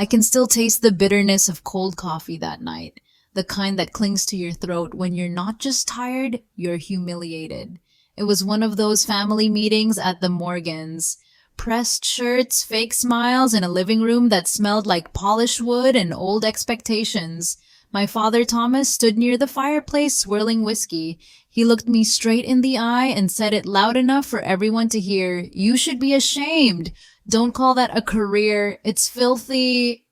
I can still taste the bitterness of cold coffee that night, the kind that clings to your throat when you're not just tired, you're humiliated. It was one of those family meetings at the Morgans. Pressed shirts, fake smiles, and a living room that smelled like polished wood and old expectations. My father Thomas stood near the fireplace swirling whiskey. He looked me straight in the eye and said it loud enough for everyone to hear. "You should be ashamed. Don't call that a career. It's filthy."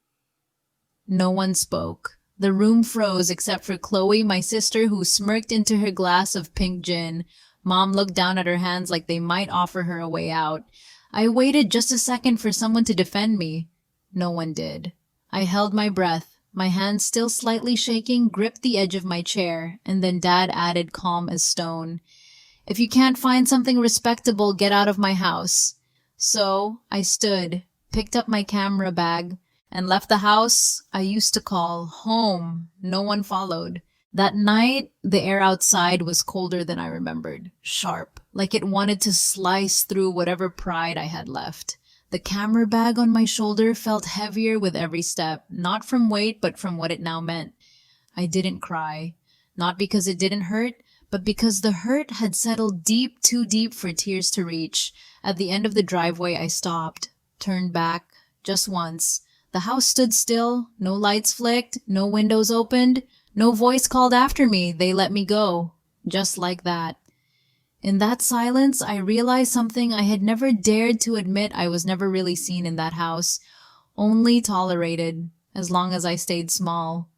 No one spoke. The room froze except for Chloe, my sister, who smirked into her glass of pink gin. Mom looked down at her hands like they might offer her a way out. I waited just a second for someone to defend me. No one did. I held my breath. My hands still slightly shaking, gripped the edge of my chair, and then Dad added, calm as stone, "If you can't find something respectable, get out of my house." So I stood, picked up my camera bag, and left the house I used to call home. No one followed. That night, the air outside was colder than I remembered, sharp, like it wanted to slice through whatever pride I had left. The camera bag on my shoulder felt heavier with every step, not from weight, but from what it now meant. I didn't cry, not because it didn't hurt, but because the hurt had settled deep, too deep for tears to reach. At the end of the driveway, I stopped, turned back, just once. The house stood still, no lights flicked, no windows opened, no voice called after me. They let me go, just like that. In that silence, I realized something I had never dared to admit. I was never really seen in that house, only tolerated, as long as I stayed small.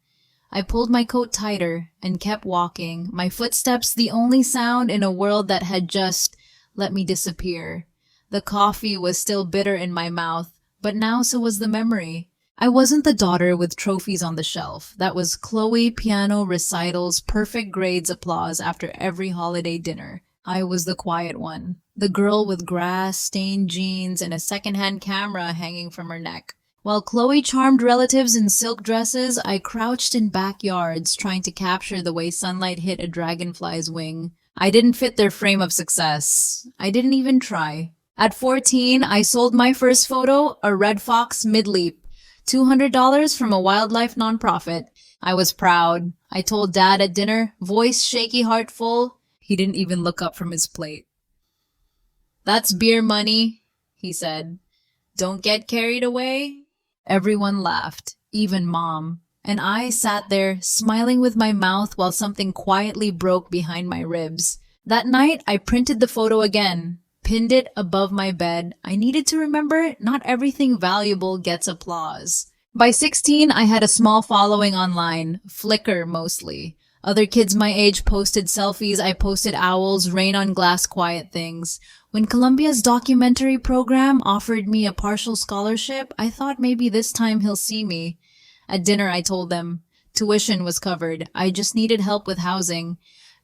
I pulled my coat tighter and kept walking, my footsteps the only sound in a world that had just let me disappear. The coffee was still bitter in my mouth, but now so was the memory. I wasn't the daughter with trophies on the shelf. That was Chloe, piano recitals, perfect grades, applause after every holiday dinner. I was the quiet one, the girl with grass-stained jeans and a secondhand camera hanging from her neck. While Chloe charmed relatives in silk dresses, I crouched in backyards trying to capture the way sunlight hit a dragonfly's wing. I didn't fit their frame of success. I didn't even try. At 14, I sold my first photo, a red fox mid-leap. $200 from a wildlife nonprofit. I was proud. I told Dad at dinner, voice shaky, heart full. He didn't even look up from his plate. "That's beer money," he said. "Don't get carried away." Everyone laughed, even Mom. And I sat there, smiling with my mouth while something quietly broke behind my ribs. That night, I printed the photo again, pinned it above my bed. I needed to remember not everything valuable gets applause. By 16, I had a small following online, Flickr mostly. Other kids my age posted selfies, I posted owls, rain on glass, quiet things. When Columbia's documentary program offered me a partial scholarship, I thought maybe this time he'll see me. At dinner, I told them tuition was covered. I just needed help with housing.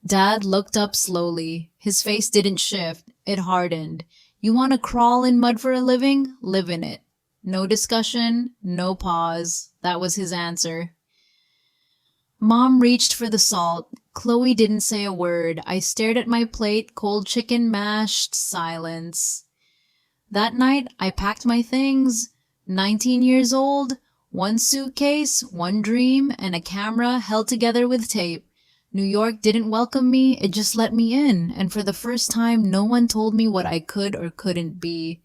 Dad looked up slowly. His face didn't shift. It hardened. "You want to crawl in mud for a living? Live in it." No discussion, no pause. That was his answer. Mom reached for the salt. Chloe didn't say a word. I stared at my plate, cold chicken mashed, silence. That night, I packed my things. 19 years old, one suitcase, one dream, and a camera held together with tape. New York didn't welcome me, it just let me in, and for the first time, no one told me what I could or couldn't be.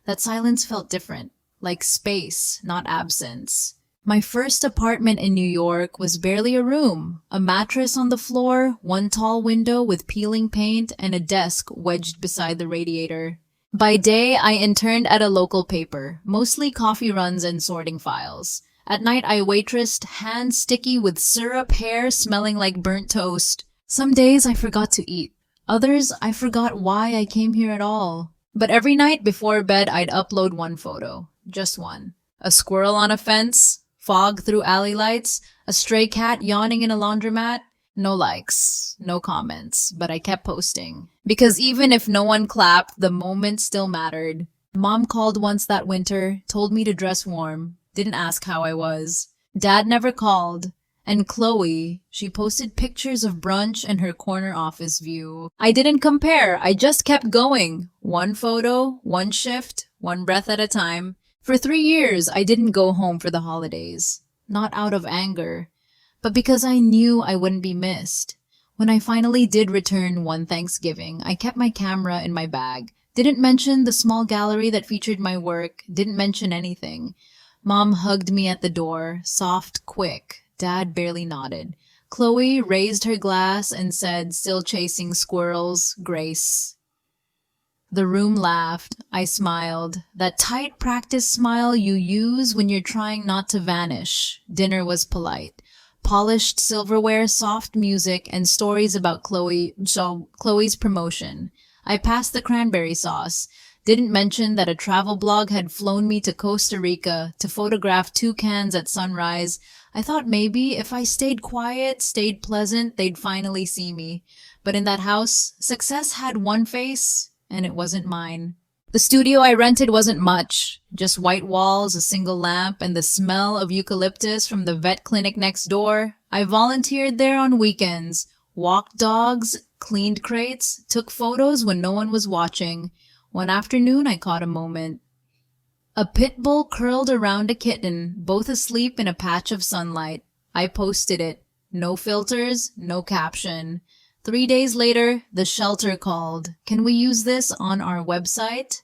That silence felt different, like space, not absence. My first apartment in New York was barely a room. A mattress on the floor, one tall window with peeling paint, and a desk wedged beside the radiator. By day, I interned at a local paper, mostly coffee runs and sorting files. At night, I waitressed, hands sticky with syrup, hair smelling like burnt toast. Some days, I forgot to eat. Others, I forgot why I came here at all. But every night before bed, I'd upload one photo. Just one. A squirrel on a fence, fog through alley lights, a stray cat yawning in a laundromat. No likes, no comments, but I kept posting. Because even if no one clapped, the moment still mattered. Mom called once that winter, told me to dress warm, didn't ask how I was. Dad never called. And Chloe, she posted pictures of brunch and her corner office view. I didn't compare, I just kept going. One photo, one shift, one breath at a time. For 3 years, I didn't go home for the holidays. Not out of anger, but because I knew I wouldn't be missed. When I finally did return one Thanksgiving, I kept my camera in my bag. Didn't mention the small gallery that featured my work, didn't mention anything. Mom hugged me at the door, soft, quick. Dad barely nodded. Chloe raised her glass and said, still chasing squirrels, Grace. The room laughed. I smiled. That tight practice smile you use when you're trying not to vanish. Dinner was polite. Polished silverware, soft music, and stories about Chloe's promotion. I passed the cranberry sauce. Didn't mention that a travel blog had flown me to Costa Rica to photograph toucans at sunrise. I thought maybe if I stayed quiet, stayed pleasant, they'd finally see me. But in that house, success had one face, and it wasn't mine. The studio I rented wasn't much. Just white walls, a single lamp, and the smell of eucalyptus from the vet clinic next door. I volunteered there on weekends, walked dogs, cleaned crates, took photos when no one was watching. One afternoon, I caught a moment. A pit bull curled around a kitten, both asleep in a patch of sunlight. I posted it. No filters, no caption. 3 days later, the shelter called. Can we use this on our website?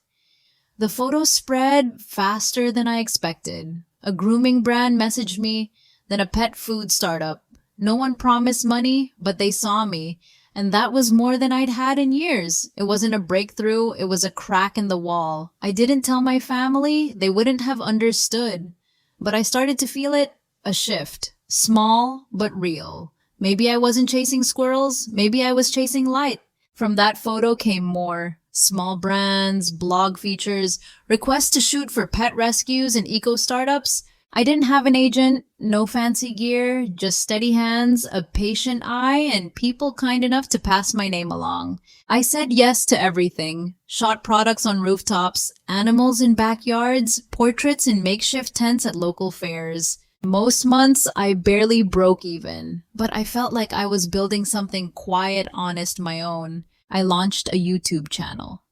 The photo spread faster than I expected. A grooming brand messaged me, then a pet food startup. No one promised money, but they saw me. And that was more than I'd had in years. It wasn't a breakthrough, it was a crack in the wall. I didn't tell my family, they wouldn't have understood. But I started to feel it, a shift. Small, but real. Maybe I wasn't chasing squirrels, maybe I was chasing light. From that photo came more. Small brands, blog features, requests to shoot for pet rescues and eco startups. I didn't have an agent, no fancy gear, just steady hands, a patient eye, and people kind enough to pass my name along. I said yes to everything. Shot products on rooftops, animals in backyards, portraits in makeshift tents at local fairs. Most months, I barely broke even, but I felt like I was building something quiet, honest, my own. I launched a YouTube channel,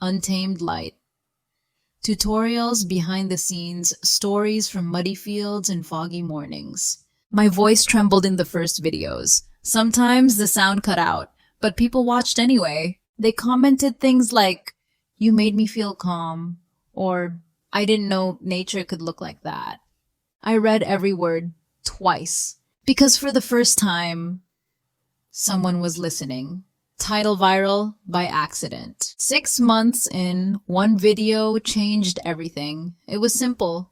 Untamed Light. Tutorials, behind the scenes, stories from muddy fields and foggy mornings. My voice trembled in the first videos. Sometimes the sound cut out, but people watched anyway. They commented things like, "You made me feel calm," or "I didn't know nature could look like that." I read every word twice, because for the first time, someone was listening. Title viral by accident. 6 months in, one video changed everything. It was simple.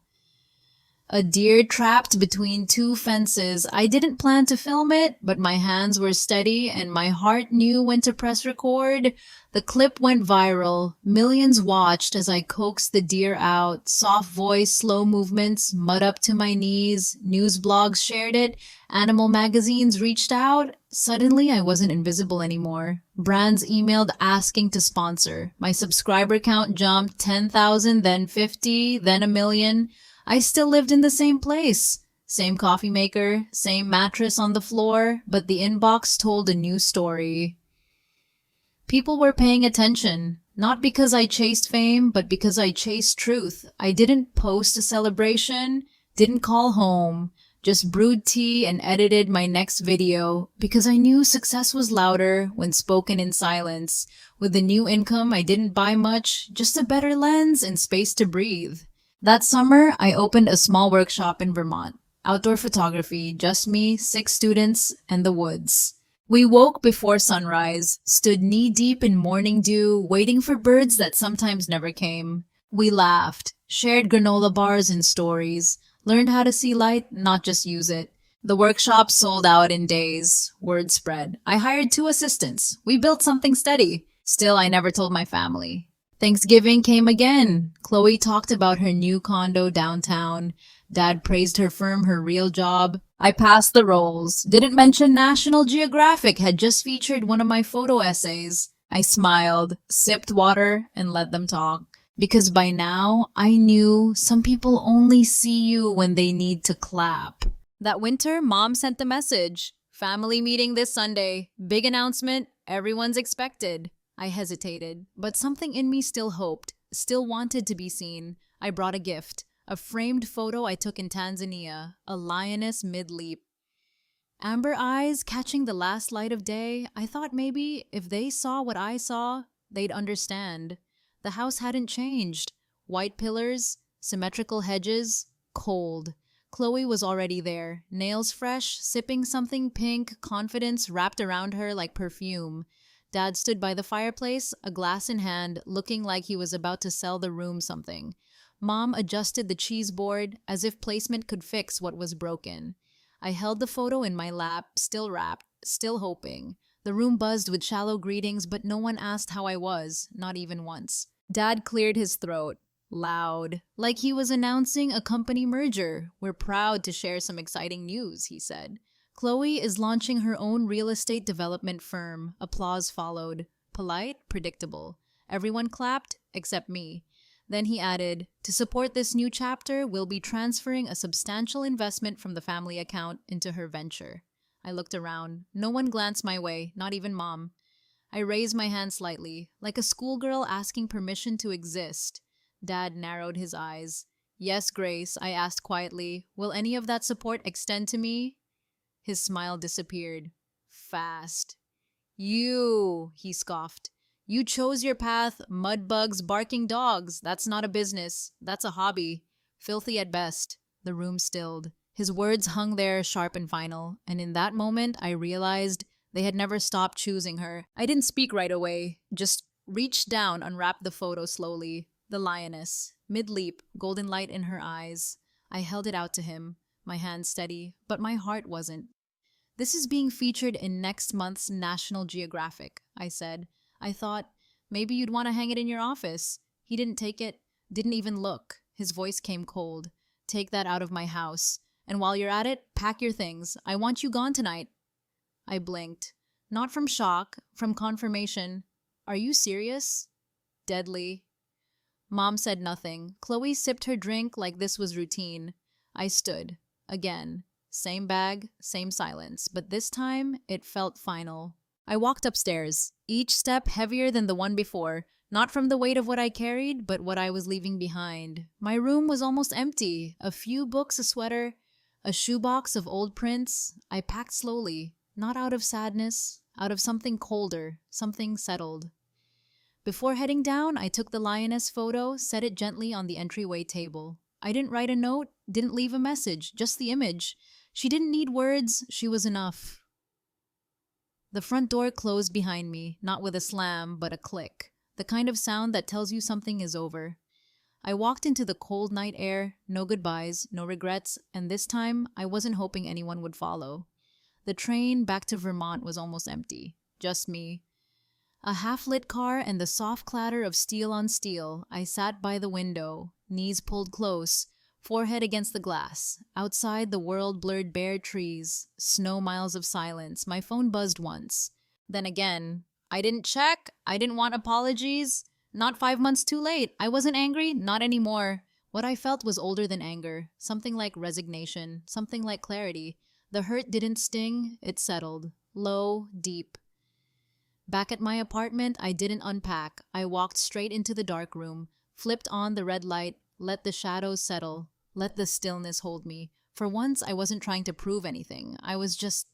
A deer trapped between two fences. I didn't plan to film it, but my hands were steady and my heart knew when to press record. The clip went viral. Millions watched as I coaxed the deer out. Soft voice, slow movements, mud up to my knees. News blogs shared it. Animal magazines reached out. Suddenly, I wasn't invisible anymore. Brands emailed asking to sponsor. My subscriber count jumped 10,000, then 50, then 1,000,000. I still lived in the same place. Same coffee maker, same mattress on the floor, but the inbox told a new story. People were paying attention, not because I chased fame, but because I chased truth. I didn't post a celebration, didn't call home, just brewed tea and edited my next video because I knew success was louder when spoken in silence. With the new income, I didn't buy much, just a better lens and space to breathe. That summer, I opened a small workshop in Vermont. Outdoor photography, just me, 6 students, and the woods. We woke before sunrise, stood knee-deep in morning dew, waiting for birds that sometimes never came. We laughed, shared granola bars and stories, learned how to see light, not just use it. The workshop sold out in days. Word spread. I hired 2 assistants. We built something steady. Still, I never told my family. Thanksgiving came again. Chloe talked about her new condo downtown. Dad praised her firm, her real job. I passed the rolls. Didn't mention National Geographic had just featured one of my photo essays. I smiled, sipped water, and let them talk. Because by now, I knew some people only see you when they need to clap. That winter, Mom sent the message. Family meeting this Sunday. Big announcement. Everyone's expected. I hesitated, but something in me still hoped, still wanted to be seen. I brought a gift, a framed photo I took in Tanzania, a lioness mid-leap. Amber eyes catching the last light of day, I thought maybe if they saw what I saw, they'd understand. The house hadn't changed. White pillars, symmetrical hedges, cold. Chloe was already there, nails fresh, sipping something pink, confidence wrapped around her like perfume. Dad stood by the fireplace, a glass in hand, looking like he was about to sell the room something. Mom adjusted the cheese board as if placement could fix what was broken. I held the photo in my lap, still wrapped, still hoping. The room buzzed with shallow greetings, but no one asked how I was, not even once. Dad cleared his throat. Loud, like he was announcing a company merger. We're proud to share some exciting news, he said. Chloe is launching her own real estate development firm. Applause followed. Polite, predictable. Everyone clapped, except me. Then he added, to support this new chapter, we'll be transferring a substantial investment from the family account into her venture. I looked around. No one glanced my way, not even Mom. I raised my hand slightly, like a schoolgirl asking permission to exist. Dad narrowed his eyes. Yes, Grace, I asked quietly. Will any of that support extend to me? His smile disappeared. Fast. You, he scoffed. You chose your path, mud bugs, barking dogs. That's not a business. That's a hobby. Filthy at best. The room stilled. His words hung there, sharp and final, and in that moment I realized they had never stopped choosing her. I didn't speak right away, just reached down, unwrapped the photo slowly. The lioness, mid-leap, golden light in her eyes. I held it out to him, my hand steady, but my heart wasn't. This is being featured in next month's National Geographic, I said. I thought, maybe you'd want to hang it in your office. He didn't take it, didn't even look. His voice came cold. Take that out of my house. And while you're at it, pack your things. I want you gone tonight. I blinked. Not from shock, from confirmation. Are you serious? Deadly. Mom said nothing. Chloe sipped her drink like this was routine. I stood. Again. Same bag, same silence. But this time, it felt final. I walked upstairs, each step heavier than the one before, not from the weight of what I carried, but what I was leaving behind. My room was almost empty. A few books, a sweater, a shoebox of old prints. I packed slowly, not out of sadness, out of something colder, something settled. Before heading down, I took the lioness photo, set it gently on the entryway table. I didn't write a note, didn't leave a message, just the image. She didn't need words, she was enough. The front door closed behind me, not with a slam, but a click. The kind of sound that tells you something is over. I walked into the cold night air, no goodbyes, no regrets, and this time I wasn't hoping anyone would follow. The train back to Vermont was almost empty, just me. A half-lit car and the soft clatter of steel on steel. I sat by the window, knees pulled close, forehead against the glass. Outside, the world blurred bare trees, snow miles of silence. My phone buzzed once. Then again. I didn't check. I didn't want apologies. Not 5 months too late. I wasn't angry, not anymore. What I felt was older than anger. Something like resignation, something like clarity. The hurt didn't sting, it settled. Low, deep. Back at my apartment, I didn't unpack. I walked straight into the dark room, flipped on the red light, let the shadows settle, let the stillness hold me. For once, I wasn't trying to prove anything. I was just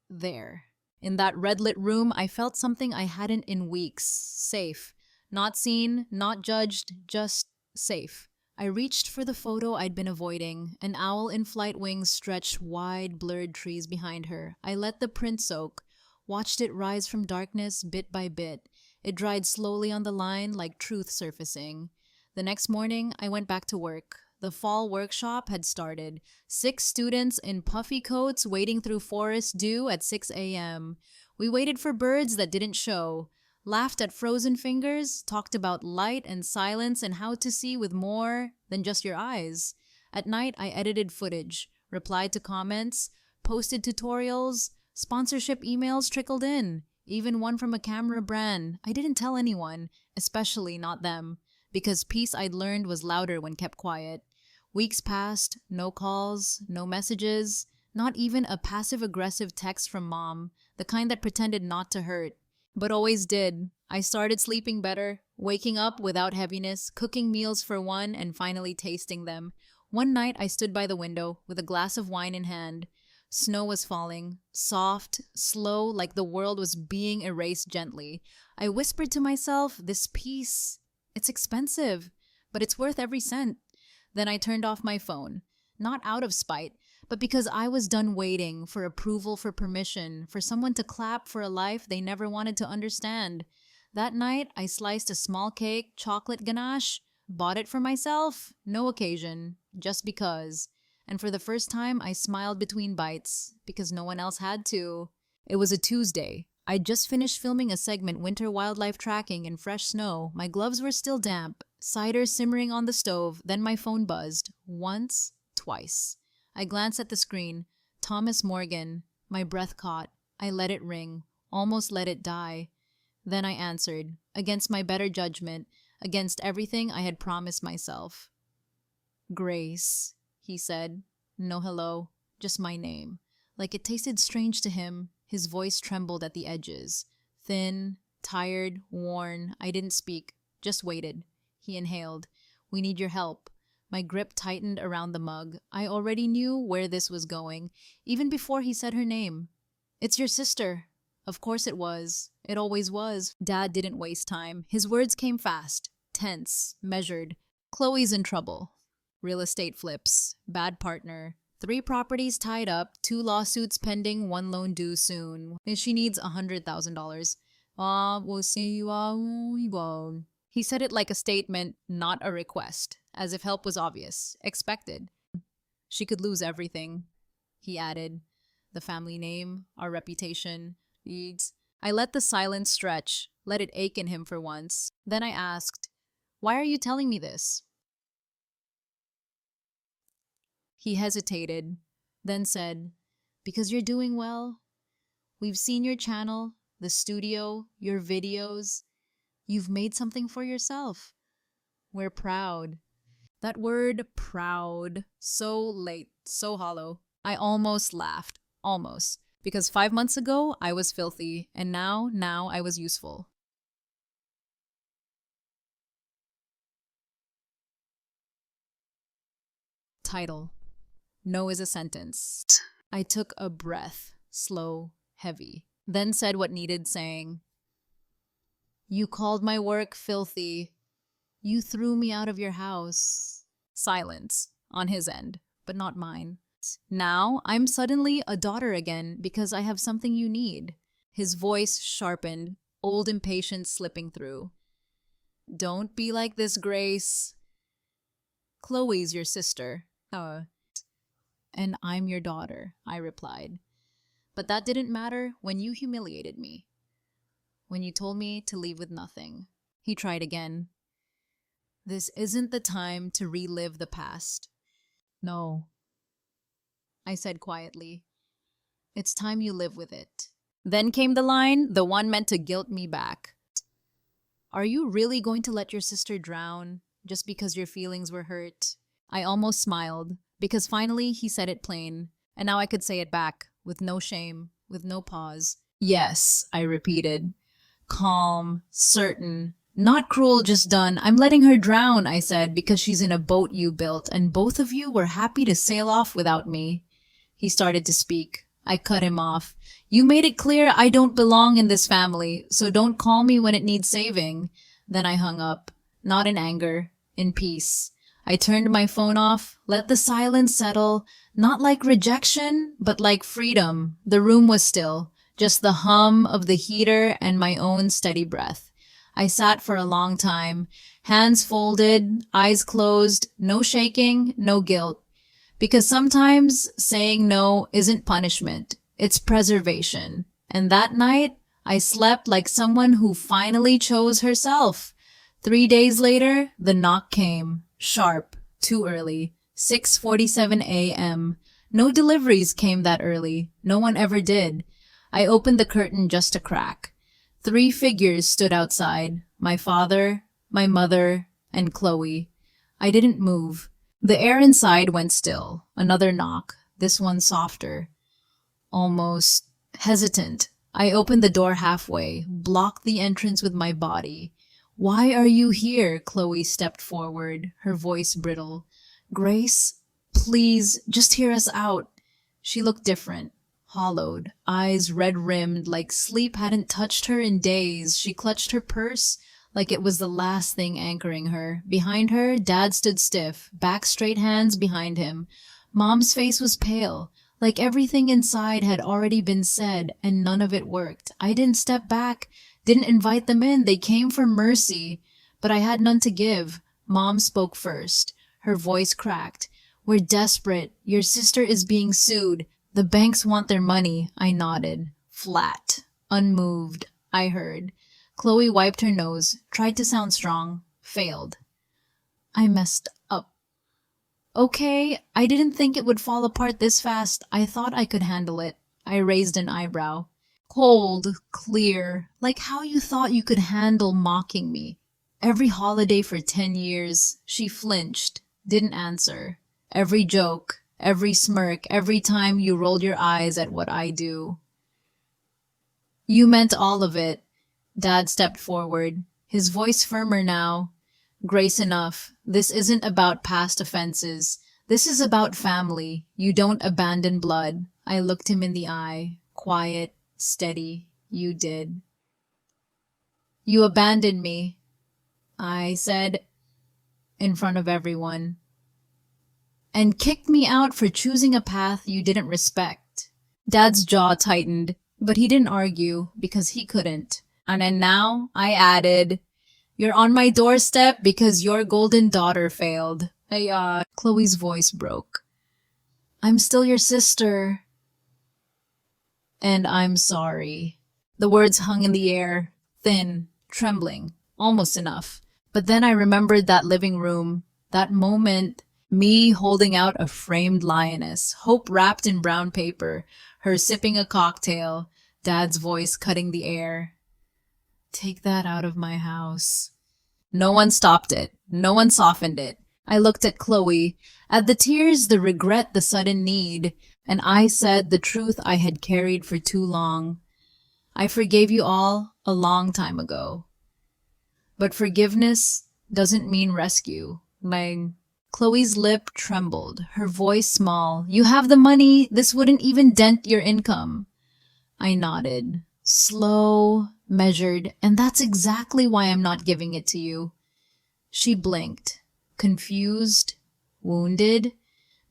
there. In that red-lit room, I felt something I hadn't in weeks. Safe. Not seen, not judged, just safe. I reached for the photo I'd been avoiding. An owl in flight wings stretched wide, blurred trees behind her. I let the print soak. Watched it rise from darkness bit by bit. It dried slowly on the line like truth surfacing. The next morning, I went back to work. The fall workshop had started. 6 students in puffy coats wading through forest dew at 6 a.m. We waited for birds that didn't show, laughed at frozen fingers, talked about light and silence and how to see with more than just your eyes. At night, I edited footage, replied to comments, posted tutorials. Sponsorship emails trickled in, even one from a camera brand. I didn't tell anyone, especially not them, because peace I'd learned was louder when kept quiet. Weeks passed, no calls, no messages, not even a passive-aggressive text from Mom, the kind that pretended not to hurt. but always did. I started sleeping better, waking up without heaviness, cooking meals for one, and finally tasting them. One night I stood by the window with a glass of wine in hand. Snow was falling, soft, slow, like the world was being erased gently. I whispered to myself, this peace, it's expensive, but it's worth every cent. Then I turned off my phone, not out of spite, but because I was done waiting for approval, for permission, for someone to clap for a life they never wanted to understand. That night, I sliced a small cake, chocolate ganache, bought it for myself, no occasion, just because. And for the first time, I smiled between bites, because no one else had to. It was a Tuesday. I'd just finished filming a segment, Winter Wildlife Tracking in fresh snow. My gloves were still damp, cider simmering on the stove, then my phone buzzed. Once, twice. I glanced at the screen. Thomas Morgan. My breath caught. I let it ring, almost let it die. Then I answered, against my better judgment, against everything I had promised myself. Grace, he said. No hello, just my name. Like it tasted strange to him, his voice trembled at the edges. Thin, tired, worn, I didn't speak, just waited. He inhaled. We need your help. My grip tightened around the mug. I already knew where this was going, even before he said her name. It's your sister. Of course it was. It always was. Dad didn't waste time. His words came fast, tense, measured. Chloe's in trouble. Real estate flips, bad partner, 3 properties tied up, 2 lawsuits pending, 1 loan due soon. She needs $100,000. We'll see you we won't. He said it like a statement, not a request, as if help was obvious, expected. She could lose everything, he added. The family name, our reputation, needs. I let the silence stretch, let it ache in him for once. Then I asked, why are you telling me this? He hesitated, then said, because you're doing well. We've seen your channel, the studio, your videos. You've made something for yourself. We're proud. That word, proud, so late, so hollow. I almost laughed, almost, because 5 months ago I was filthy, and now I was useful. Title. No is a sentence. I took a breath, slow, heavy, then said what needed saying. You called my work filthy. You threw me out of your house. Silence, on his end, but not mine. Now I'm suddenly a daughter again because I have something you need. His voice sharpened, old impatience slipping through. Don't be like this, Grace. Chloe's your sister. And I'm your daughter, I replied. But that didn't matter when you humiliated me. When you told me to leave with nothing. He tried again. This isn't the time to relive the past. No, I said quietly. It's time you live with it. Then came the line, the one meant to guilt me back. Are you really going to let your sister drown just because your feelings were hurt? I almost smiled, because finally he said it plain, and now I could say it back, with no shame, with no pause. Yes, I repeated. Calm, certain, not cruel, just done. I'm letting her drown, I said, because she's in a boat you built, and both of you were happy to sail off without me. He started to speak. I cut him off. You made it clear I don't belong in this family, so don't call me when it needs saving. Then I hung up, not in anger, in peace. I turned my phone off, let the silence settle, not like rejection, but like freedom. The room was still, just the hum of the heater and my own steady breath. I sat for a long time, hands folded, eyes closed, no shaking, no guilt. Because sometimes saying no isn't punishment, it's preservation. And that night, I slept like someone who finally chose herself. 3 days later, the knock came. Sharp, too early, 6:47 a.m. No deliveries came that early. No one ever did. I opened the curtain just a crack. 3 figures stood outside. My father, my mother, and Chloe. I didn't move. The air inside went still. Another knock, this one softer. Almost hesitant. I opened the door halfway, blocked the entrance with my body. Why are you here? Chloe stepped forward, her voice brittle. Grace, please, just hear us out. She looked different, hollowed, eyes red-rimmed like sleep hadn't touched her in days. She clutched her purse like it was the last thing anchoring her. Behind her, Dad stood stiff, back straight, hands behind him. Mom's face was pale, like everything inside had already been said, and none of it worked. I didn't step back, didn't invite them in. They came for mercy, but I had none to give. Mom spoke first. Her voice cracked. We're desperate. Your sister is being sued. The banks want their money. I nodded. Flat. Unmoved. I heard. Chloe wiped her nose, tried to sound strong, failed. I messed up. Okay, I didn't think it would fall apart this fast. I thought I could handle it. I raised an eyebrow. Cold, clear, like how you thought you could handle mocking me. Every holiday for 10 years, she flinched, didn't answer. Every joke, every smirk, every time you rolled your eyes at what I do. You meant all of it. Dad stepped forward, his voice firmer now. Grace, enough. This isn't about past offenses. This is about family. You don't abandon blood. I looked him in the eye, quiet, steady. You did. You abandoned me, I said, in front of everyone, and kicked me out for choosing a path you didn't respect. Dad's jaw tightened, but he didn't argue because he couldn't. And then now, I added, you're on my doorstep because your golden daughter failed. Chloe's voice broke. I'm still your sister. And I'm sorry. The words hung in the air, thin, trembling, almost enough. But then I remembered that living room, that moment, me holding out a framed lioness, hope wrapped in brown paper, her sipping a cocktail, Dad's voice cutting the air. Take that out of my house. No one stopped it. No one softened it. I looked at Chloe, at the tears, the regret, the sudden need, and I said the truth I had carried for too long. I forgave you all a long time ago. But forgiveness doesn't mean rescue. Chloe's lip trembled, her voice small. You have the money. This wouldn't even dent your income. I nodded, slow, measured, and that's exactly why I'm not giving it to you. She blinked, confused, wounded,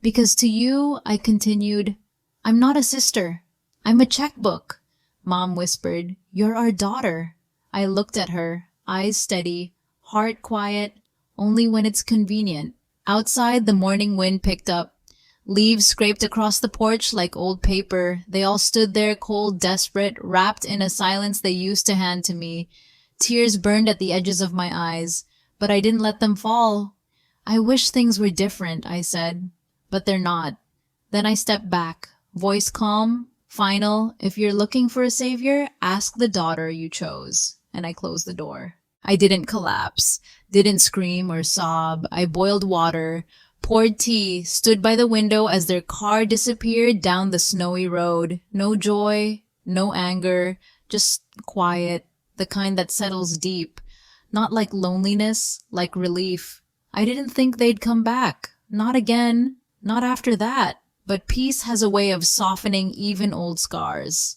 because to you, I continued, I'm not a sister. I'm a checkbook. Mom whispered, you're our daughter. I looked at her, eyes steady, heart quiet, only when it's convenient. Outside, the morning wind picked up. Leaves scraped across the porch like old paper. They all stood there, cold, desperate, wrapped in a silence they used to hand to me. Tears burned at the edges of my eyes, but I didn't let them fall. I wish things were different, I said, but they're not. Then I stepped back, voice calm, final. If you're looking for a savior, ask the daughter you chose. And I closed the door. I didn't collapse, didn't scream or sob. I boiled water, poured tea, stood by the window as their car disappeared down the snowy road. No joy, no anger, just quiet, the kind that settles deep. Not like loneliness, like relief. I didn't think they'd come back. Not again. Not after that. But peace has a way of softening even old scars.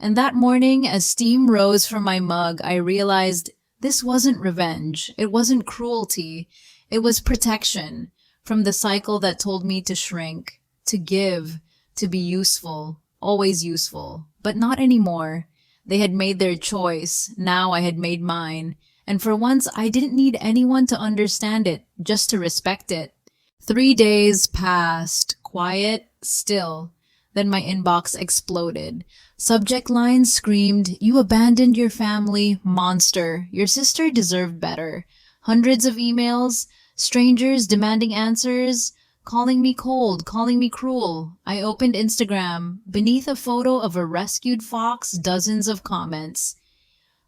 And that morning, as steam rose from my mug, I realized this wasn't revenge. It wasn't cruelty. It was protection from the cycle that told me to shrink, to give, to be useful, always useful. But not anymore. They had made their choice. Now I had made mine. And for once, I didn't need anyone to understand it, just to respect it. 3 days passed, quiet, still. Then my inbox exploded. Subject line screamed, you abandoned your family, monster. Your sister deserved better. Hundreds of emails, strangers demanding answers, calling me cold, calling me cruel. I opened Instagram. Beneath a photo of a rescued fox, dozens of comments.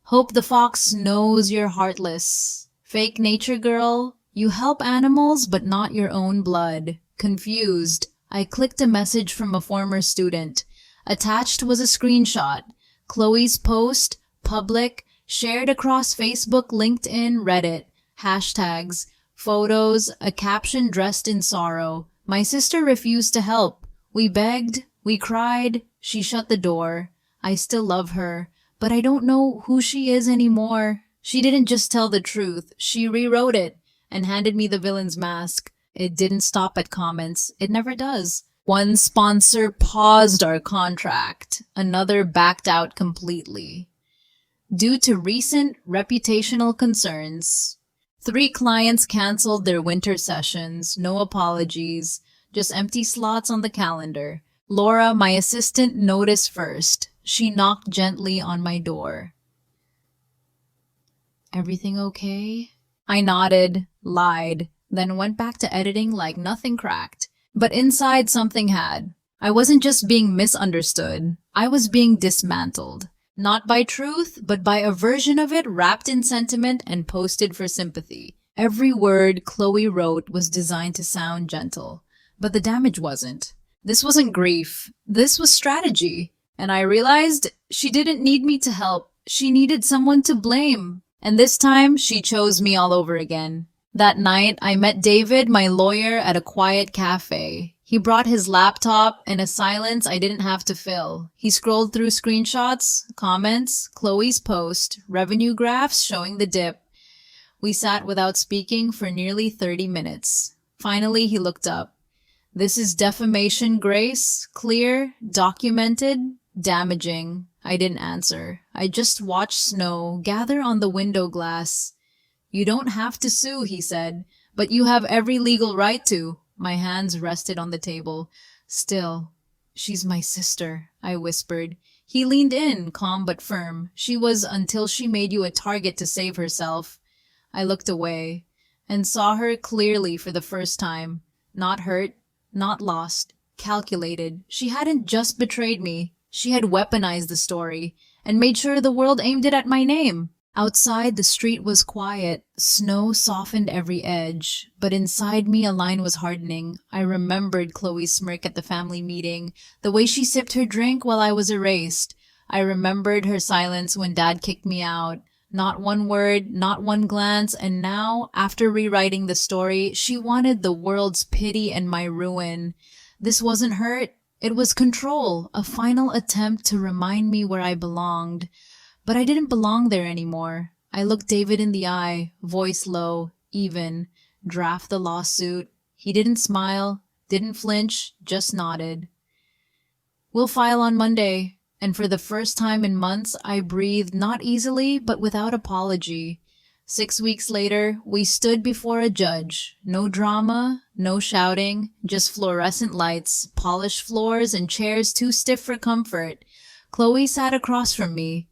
Hope the fox knows you're heartless. Fake nature girl. You help animals, but not your own blood. Confused. I clicked a message from a former student. Attached was a screenshot. Chloe's post, public, shared across Facebook, LinkedIn, Reddit, hashtags, photos, a caption dressed in sorrow. My sister refused to help. We begged, we cried, she shut the door. I still love her, but I don't know who she is anymore. She didn't just tell the truth, she rewrote it and handed me the villain's mask. It didn't stop at comments. It never does. One sponsor paused our contract. Another backed out completely. Due to recent reputational concerns, 3 clients canceled their winter sessions. No apologies, just empty slots on the calendar. Laura, my assistant, noticed first. She knocked gently on my door. "Everything okay?" I nodded, lied, then went back to editing like nothing cracked. But inside something had. I wasn't just being misunderstood. I was being dismantled. Not by truth, but by a version of it wrapped in sentiment and posted for sympathy. Every word Chloe wrote was designed to sound gentle. But the damage wasn't. This wasn't grief. This was strategy. And I realized she didn't need me to help. She needed someone to blame. And this time, she chose me all over again. That night, I met David, my lawyer, at a quiet cafe. He brought his laptop and a silence I didn't have to fill. He scrolled through screenshots, comments, Chloe's post, revenue graphs showing the dip. We sat without speaking for nearly 30 minutes. Finally, he looked up. "This is defamation, Grace. Clear, documented, damaging." I didn't answer. I just watched snow gather on the window glass. "You don't have to sue," he said, "but you have every legal right to." My hands rested on the table. "Still, she's my sister," I whispered. He leaned in, calm but firm. "She was until she made you a target to save herself." I looked away and saw her clearly for the first time. Not hurt, not lost, calculated. She hadn't just betrayed me. She had weaponized the story and made sure the world aimed it at my name. Outside, the street was quiet. Snow softened every edge. But inside me, a line was hardening. I remembered Chloe's smirk at the family meeting, the way she sipped her drink while I was erased. I remembered her silence when Dad kicked me out. Not one word, not one glance, and now, after rewriting the story, she wanted the world's pity and my ruin. This wasn't hurt. It was control, a final attempt to remind me where I belonged. But I didn't belong there anymore. I looked David in the eye, voice low, even. "Draft the lawsuit." He didn't smile, didn't flinch, just nodded. "We'll file on Monday." And for the first time in months, I breathed not easily, but without apology. 6 weeks later, we stood before a judge. No drama, no shouting, just fluorescent lights, polished floors, and chairs too stiff for comfort. Chloe sat across from me.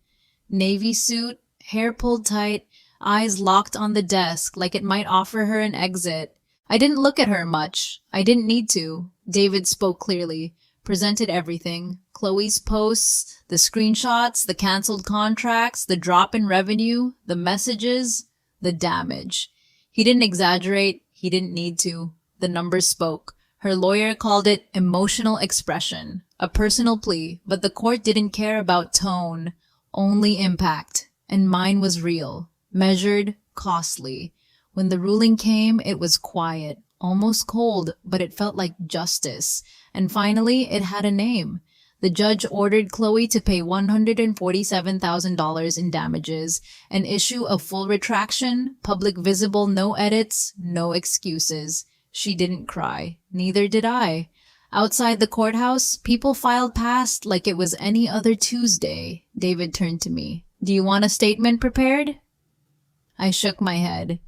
Navy suit, hair pulled tight, eyes locked on the desk like it might offer her an exit. I didn't look at her much. I didn't need to. David spoke clearly, presented everything. Chloe's posts, the screenshots, the canceled contracts, the drop in revenue, the messages, the damage. He didn't exaggerate. He didn't need to. The numbers spoke. Her lawyer called it emotional expression, a personal plea, but the court didn't care about tone, only impact. And mine was real, measured, costly. When the ruling came, it was quiet, almost cold, but it felt like justice. And finally, it had a name. The judge ordered Chloe to pay $147,000 in damages and issue a full retraction, public visible, no edits, no excuses. She didn't cry. Neither did I. Outside the courthouse, people filed past like it was any other Tuesday. David turned to me. "Do you want a statement prepared?" I shook my head.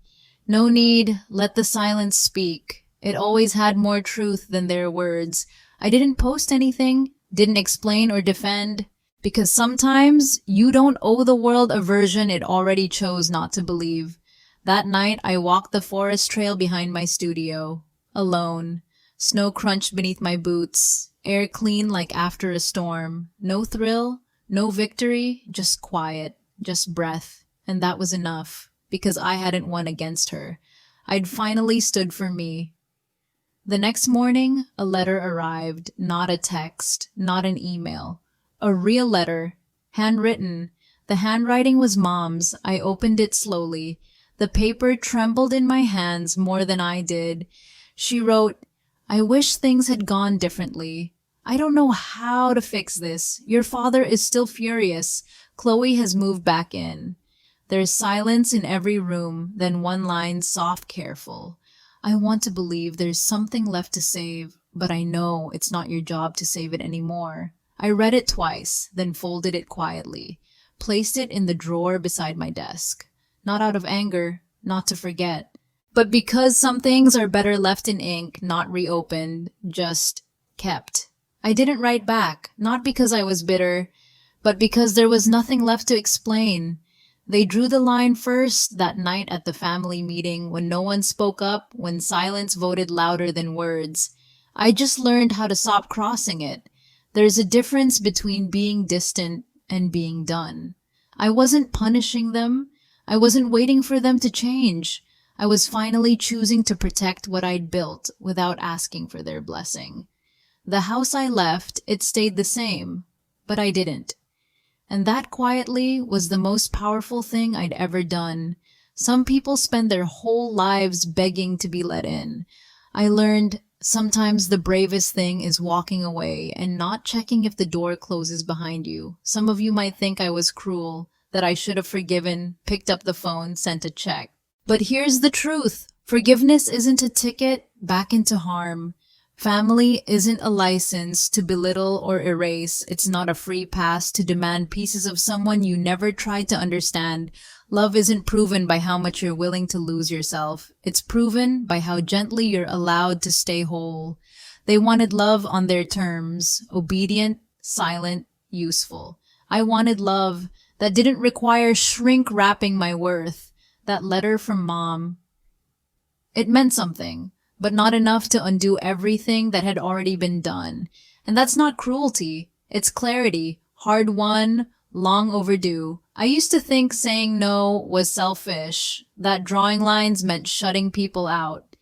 "No need. Let the silence speak." It always had more truth than their words. I didn't post anything, didn't explain or defend, because sometimes you don't owe the world a version it already chose not to believe. That night, I walked the forest trail behind my studio, alone. Snow crunched beneath my boots, air clean like after a storm. No thrill, no victory, just quiet, just breath. And that was enough, because I hadn't won against her. I'd finally stood for me. The next morning, a letter arrived, not a text, not an email. A real letter, Handwritten. The handwriting was Mom's. I opened it slowly. The paper trembled in my hands more than I did. She wrote, "I wish things had gone differently. I don't know how to fix this. Your father is still furious. Chloe has moved back in." There's silence in every room, then one line, soft, careful. "I want to believe there's something left to save, but I know it's not your job to save it anymore." I read it twice, then folded it quietly, placed it in the drawer beside my desk. Not out of anger, not to forget, but because some things are better left in ink, not reopened, just kept. I didn't write back, not because I was bitter, but because there was nothing left to explain. They drew the line first that night at the family meeting when no one spoke up, when silence voted louder than words. I just learned how to stop crossing it. There's a difference between being distant and being done. I wasn't punishing them. I wasn't waiting for them to change. I was finally choosing to protect what I'd built without asking for their blessing. The house I left, it stayed the same, but I didn't. And that quietly was the most powerful thing I'd ever done. Some people spend their whole lives begging to be let in. I learned sometimes the bravest thing is walking away and not checking if the door closes behind you. Some of you might think I was cruel, that I should have forgiven, picked up the phone, sent a check. But here's the truth. Forgiveness isn't a ticket back into harm. Family isn't a license to belittle or erase. It's not a free pass to demand pieces of someone you never tried to understand. Love isn't proven by how much you're willing to lose yourself. It's proven by how gently you're allowed to stay whole. They wanted love on their terms, obedient, silent, useful. I wanted love that didn't require shrink-wrapping my worth. That letter from Mom, it meant something, but not enough to undo everything that had already been done. And that's not cruelty. It's clarity, hard-won, long overdue. I used to think saying no was selfish, that drawing lines meant shutting people out.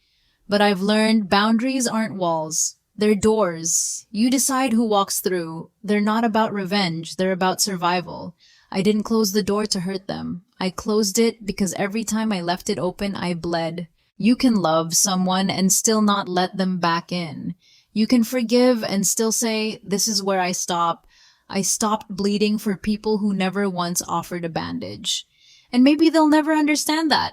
But I've learned boundaries aren't walls. They're doors. You decide who walks through. They're not about revenge. They're about survival. I didn't close the door to hurt them. I closed it because every time I left it open, I bled. You can love someone and still not let them back in. You can forgive and still say, "This is where I stop." I stopped bleeding for people who never once offered a bandage. And maybe they'll never understand that.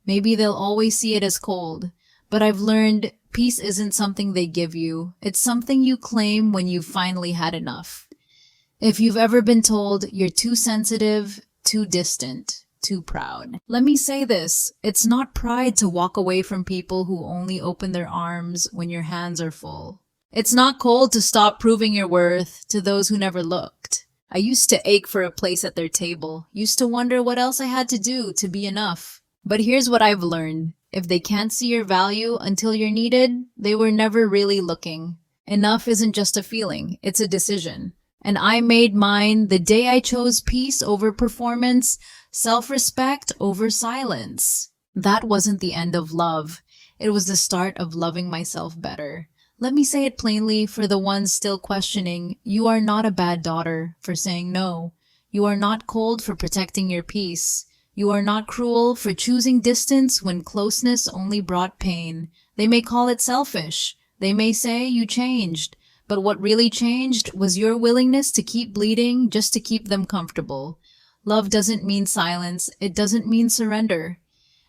Maybe they'll always see it as cold. But I've learned peace isn't something they give you. It's something you claim when you've finally had enough. If you've ever been told you're too sensitive, too distant, too proud, let me say this. It's not pride to walk away from people who only open their arms when your hands are full. It's not cold to stop proving your worth to those who never looked. I used to ache for a place at their table, used to wonder what else I had to do to be enough. But here's what I've learned. If they can't see your value until you're needed, they were never really looking. Enough isn't just a feeling, it's a decision. And I made mine the day I chose peace over performance, self-respect over silence. That wasn't the end of love. It was the start of loving myself better. Let me say it plainly for the ones still questioning. You are not a bad daughter for saying no. You are not cold for protecting your peace. You are not cruel for choosing distance when closeness only brought pain. They may call it selfish. They may say you changed. But what really changed was your willingness to keep bleeding just to keep them comfortable. Love doesn't mean silence. It doesn't mean surrender.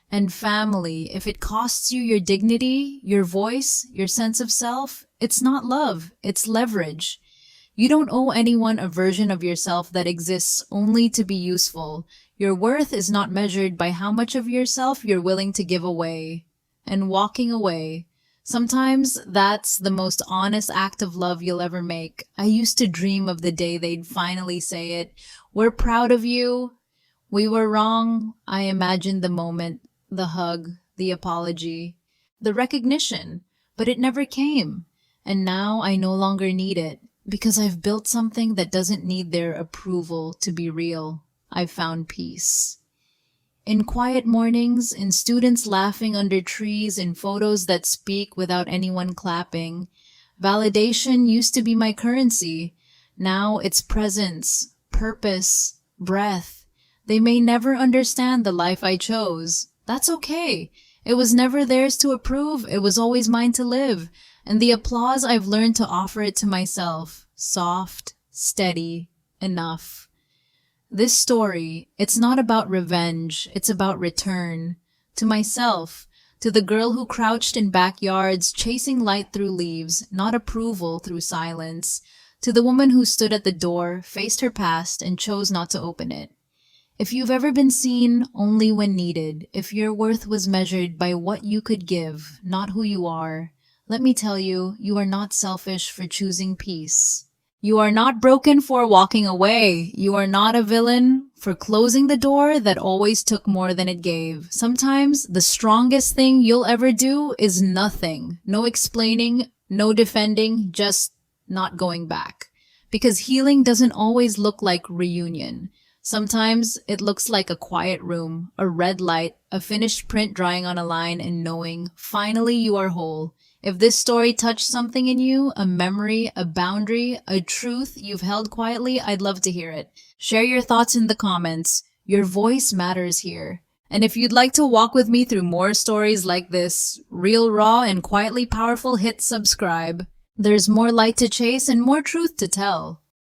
And family, if it costs you your dignity, your voice, your sense of self, it's not love, it's leverage. You don't owe anyone a version of yourself that exists only to be useful. Your worth is not measured by how much of yourself you're willing to give away. And walking away, sometimes that's the most honest act of love you'll ever make. I used to dream of the day they'd finally say it. "We're proud of you. We were wrong." I imagined the moment, the hug, the apology, the recognition, but it never came. And now I no longer need it because I've built something that doesn't need their approval to be real. I've found peace. In quiet mornings, in students laughing under trees, in photos that speak without anyone clapping. Validation used to be my currency. Now it's presence. purpose, breath. They may never understand the life I chose. That's okay. It was never theirs to approve. It was always mine to live. And the applause I've learned to offer it to myself. Soft, steady, enough. This story, it's not about revenge. It's about return. To myself. To the girl who crouched in backyards, chasing light through leaves, not approval through silence. To the woman who stood at the door, faced her past, and chose not to open it. If you've ever been seen only when needed, if your worth was measured by what you could give, not who you are, let me tell you, you are not selfish for choosing peace. You are not broken for walking away. You are not a villain for closing the door that always took more than it gave. Sometimes the strongest thing you'll ever do is nothing. No explaining, no defending, just not going back. Because healing doesn't always look like reunion. Sometimes it looks like a quiet room, a red light, a finished print drying on a line, and knowing, finally you are whole. If this story touched something in you, a memory, a boundary, a truth you've held quietly, I'd love to hear it. Share your thoughts in the comments. Your voice matters here. And if you'd like to walk with me through more stories like this, real, raw, and quietly powerful, hit subscribe. There's more light to chase and more truth to tell.